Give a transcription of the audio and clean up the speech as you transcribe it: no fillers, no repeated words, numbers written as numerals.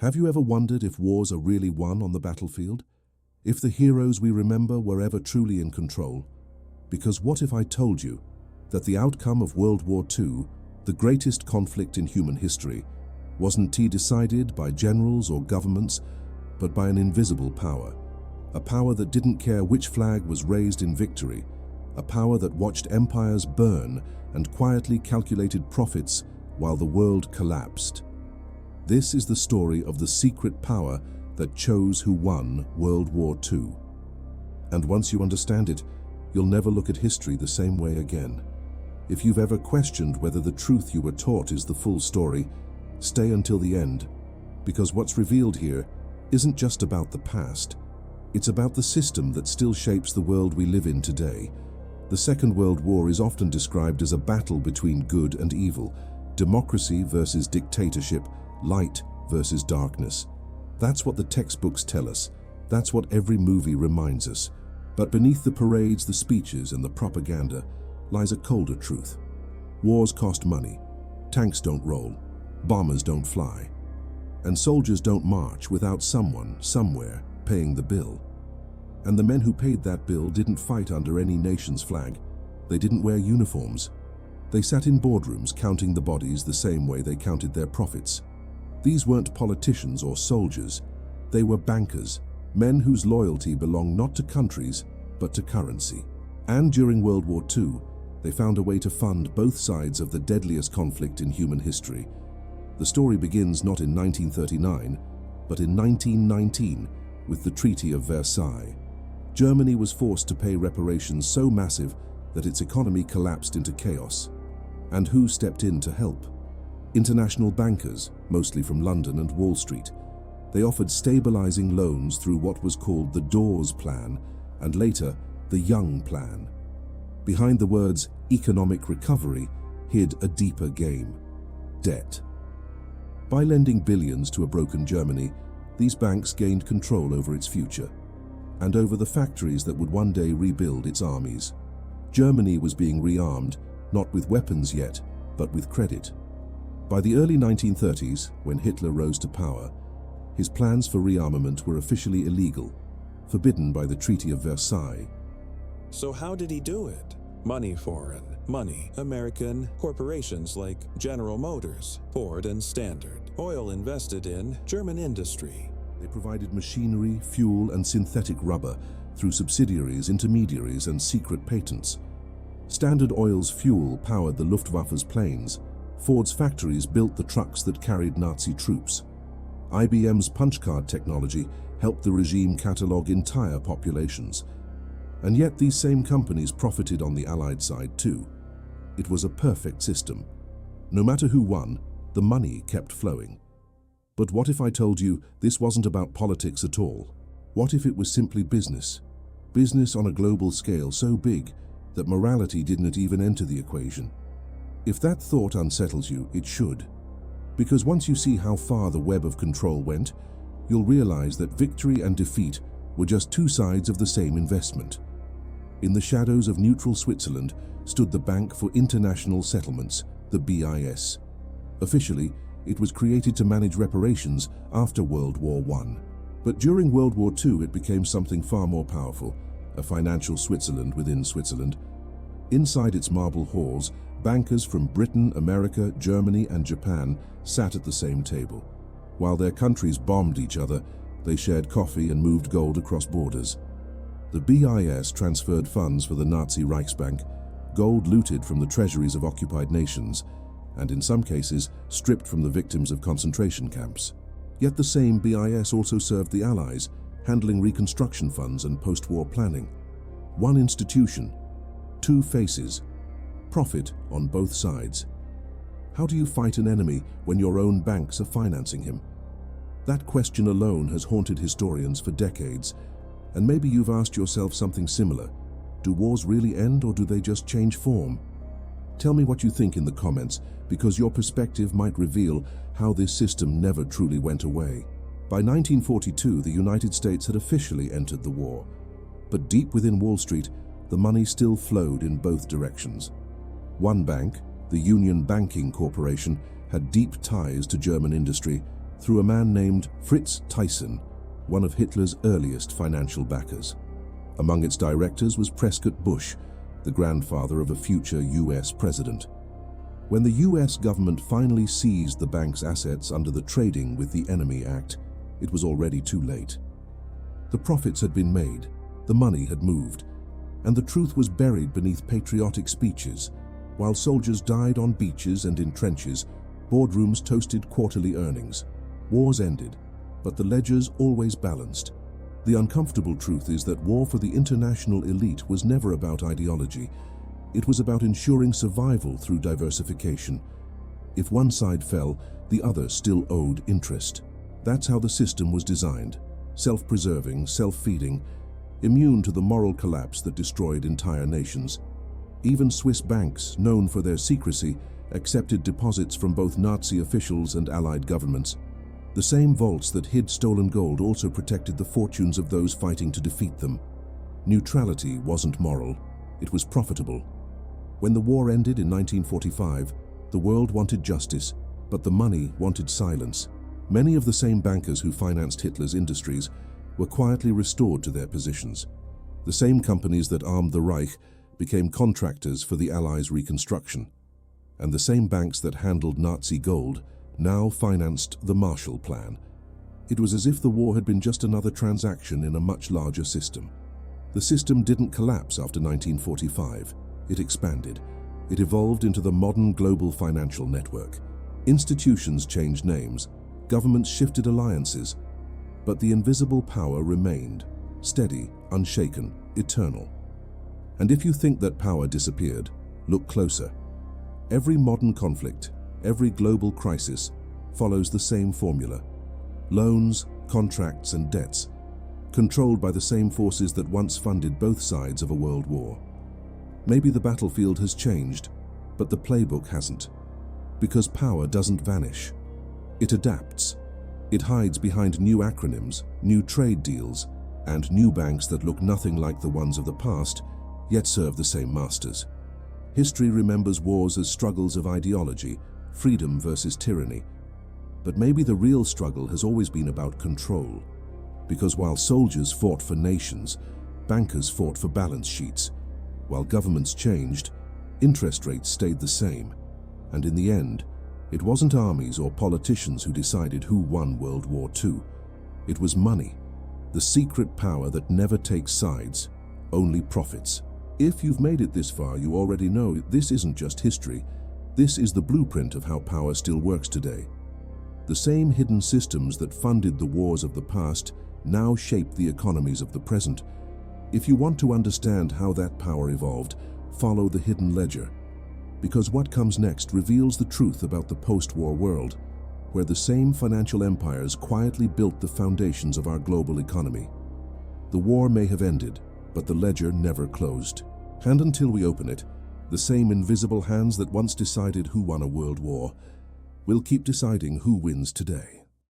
Have you ever wondered if wars are really won on the battlefield? If the heroes we remember were ever truly in control? Because what if I told you that the outcome of World War II, the greatest conflict in human history, wasn't decided by generals or governments, but by an invisible power? A power that didn't care which flag was raised in victory, a power that watched empires burn and quietly calculated profits while the world collapsed. This is the story of the secret power that chose who won World War II. And once you understand it, you'll never look at history the same way again. If you've ever questioned whether the truth you were taught is the full story, stay until the end, because what's revealed here isn't just about the past. It's about the system that still shapes the world we live in today. The Second World War is often described as a battle between good and evil, democracy versus dictatorship, light versus darkness. That's what the textbooks tell us. That's what every movie reminds us. But beneath the parades, the speeches, and the propaganda lies a colder truth. Wars cost money. Tanks don't roll. Bombers don't fly. And soldiers don't march without someone, somewhere, paying the bill. And the men who paid that bill didn't fight under any nation's flag. They didn't wear uniforms. They sat in boardrooms counting the bodies the same way they counted their profits. These weren't politicians or soldiers. They were bankers, men whose loyalty belonged not to countries, but to currency. And during World War II, they found a way to fund both sides of the deadliest conflict in human history. The story begins not in 1939, but in 1919 with the Treaty of Versailles. Germany was forced to pay reparations so massive that its economy collapsed into chaos. And who stepped in to help? International bankers, mostly from London and Wall Street. They offered stabilizing loans through what was called the Dawes Plan and later the Young Plan. Behind the words economic recovery hid a deeper game: debt. By lending billions to a broken Germany, these banks gained control over its future and over the factories that would one day rebuild its armies. Germany was being rearmed, not with weapons yet, but with credit. By the early 1930s, when Hitler rose to power, his plans for rearmament were officially illegal, forbidden by the Treaty of Versailles. So how did he do it? Money foreign, money American, corporations like General Motors, Ford and Standard. Oil invested in German industry. They provided machinery, fuel, and synthetic rubber through subsidiaries, intermediaries, and secret patents. Standard Oil's fuel powered the Luftwaffe's planes. Ford's factories built the trucks that carried Nazi troops. IBM's punchcard technology helped the regime catalog entire populations. And yet these same companies profited on the Allied side too. It was a perfect system. No matter who won, the money kept flowing. But what if I told you this wasn't about politics at all? What if it was simply business? Business on a global scale so big that morality didn't even enter the equation. If that thought unsettles you, it should. Because once you see how far the web of control went, you'll realize that victory and defeat were just two sides of the same investment. In the shadows of neutral Switzerland stood the Bank for International Settlements, the BIS. Officially, it was created to manage reparations after World War I. But during World War II, it became something far more powerful, a financial Switzerland within Switzerland. Inside its marble halls, bankers from Britain, America, Germany, and Japan sat at the same table. While their countries bombed each other, they shared coffee and moved gold across borders. The BIS transferred funds for the Nazi Reichsbank, gold looted from the treasuries of occupied nations, and in some cases stripped from the victims of concentration camps. Yet the same BIS also served the Allies, handling reconstruction funds and post-war planning. One institution, two faces, profit on both sides. How do you fight an enemy when your own banks are financing him? That question alone has haunted historians for decades, and maybe you've asked yourself something similar. Do wars really end, or do they just change form? Tell me what you think in the comments, because your perspective might reveal how this system never truly went away. By 1942, the United States had officially entered the war. But deep within Wall Street, the money still flowed in both directions. One bank, the Union Banking Corporation, had deep ties to German industry, through a man named Fritz Thyssen, one of Hitler's earliest financial backers. Among its directors was Prescott Bush, the grandfather of a future US president. When the US government finally seized the bank's assets under the Trading with the Enemy Act, it was already too late. The profits had been made, the money had moved, and the truth was buried beneath patriotic speeches. While soldiers died on beaches and in trenches, boardrooms toasted quarterly earnings. Wars ended, but the ledgers always balanced. The uncomfortable truth is that war for the international elite was never about ideology. It was about ensuring survival through diversification. If one side fell, the other still owed interest. That's how the system was designed: self-preserving, self-feeding, immune to the moral collapse that destroyed entire nations. Even Swiss banks, known for their secrecy, accepted deposits from both Nazi officials and Allied governments. The same vaults that hid stolen gold also protected the fortunes of those fighting to defeat them. Neutrality wasn't moral, it was profitable. When the war ended in 1945, the world wanted justice, but the money wanted silence. Many of the same bankers who financed Hitler's industries were quietly restored to their positions. The same companies that armed the Reich became contractors for the Allies' reconstruction. And the same banks that handled Nazi gold now financed the Marshall Plan. It was as if the war had been just another transaction in a much larger system. The system didn't collapse after 1945. It expanded. It evolved into the modern global financial network. Institutions changed names. Governments shifted alliances. But the invisible power remained, steady, unshaken, eternal. And if you think that power disappeared, look closer. Every modern conflict, every global crisis follows the same formula: loans, contracts, and debts, controlled by the same forces that once funded both sides of a world war. Maybe the battlefield has changed, but the playbook hasn't. Because power doesn't vanish. It adapts. It hides behind new acronyms, new trade deals, and new banks that look nothing like the ones of the past, yet serve the same masters. History remembers wars as struggles of ideology, freedom versus tyranny. But maybe the real struggle has always been about control. Because while soldiers fought for nations, bankers fought for balance sheets. While governments changed, interest rates stayed the same. And in the end, it wasn't armies or politicians who decided who won World War II. It was money, the secret power that never takes sides, only profits. If you've made it this far, you already know this isn't just history. This is the blueprint of how power still works today. The same hidden systems that funded the wars of the past now shape the economies of the present. If you want to understand how that power evolved, follow the hidden ledger. Because what comes next reveals the truth about the post-war world, where the same financial empires quietly built the foundations of our global economy. The war may have ended, but the ledger never closed. And until we open it, the same invisible hands that once decided who won a world war will keep deciding who wins today.